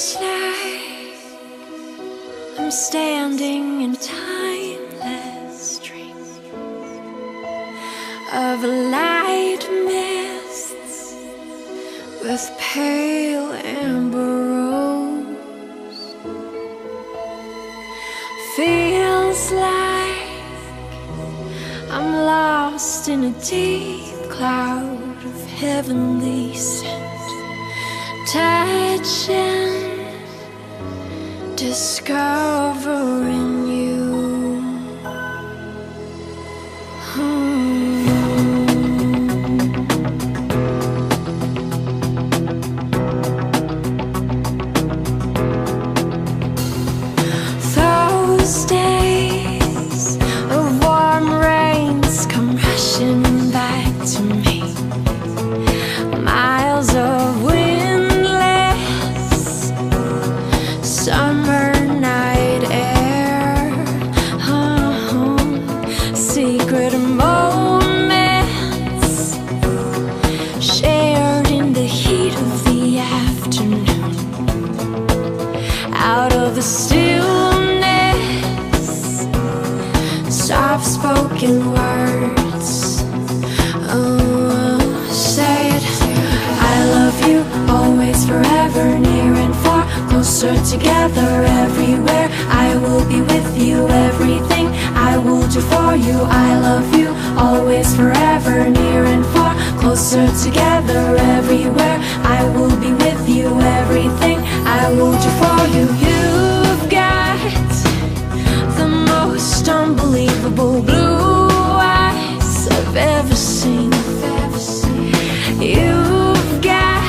Feels like I'm standing in timeless dream of light mists with pale amber rose. Feels like I'm lost in a deep cloud of heavenly scent, touching, discovering you. Those days of warm rains come rushing back to me. Miles of windless summer night air, secret moments shared in the heat of the afternoon. Out of the stillness, soft-spoken words. Say it. I love you, always, forever, near and far, closer together, everywhere. I will be with you, everything I will do for you. I love you, always, forever, near and far, closer together, everywhere. I will be with you, everything I will do for you. You've got the most unbelievable blue eyes I've ever seen. You've got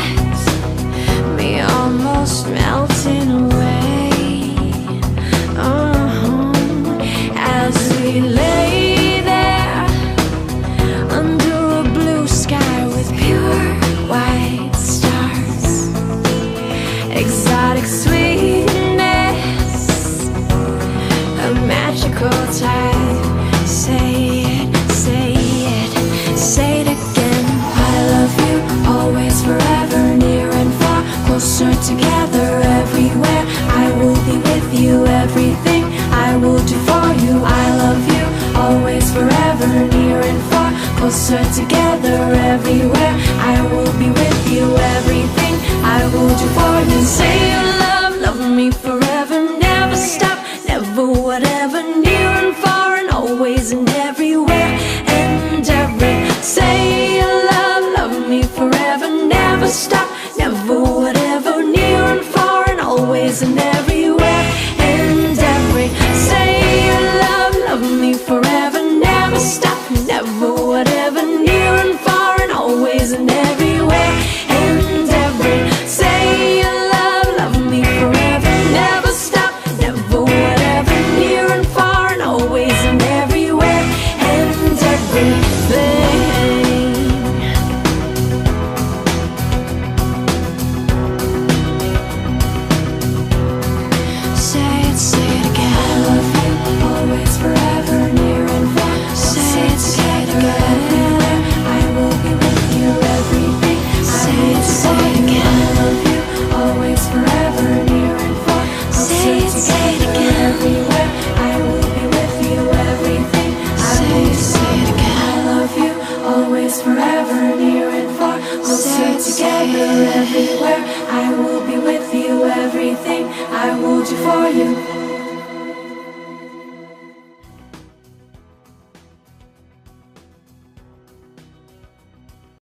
me almost melting away, as we lay there under a blue sky with pure white stars. Exotic sweetness, a magical time. Say it, say it, say it again. I love you, always, forever, near and far, closer together, everywhere. I will be with you, everything I will do for you. I love you, always, forever, near and far, closer together, everywhere. I will be with you, everything I will do for you. Say you love me forever, never stop, never, whatever, near and far, and always and everywhere and every. Say you love me forever, never stop, never, whatever, near and far, and always and everywhere and every. Say you love me forever, never stop, never, whatever, near and far, and always and everywhere and every. Say you love me forever, never stop, never, whatever, near and far, and always and everywhere and everything. Say it again. I love you, always, forever, near and far. Say it again. I will be with you, everything. Say it again. I love you, always, forever, near and far. Say it again. Everywhere. I will be with you, everything. Say it again. I love you, always, forever, near and far. Closer together, everywhere. I will be with you, everything I will do for you.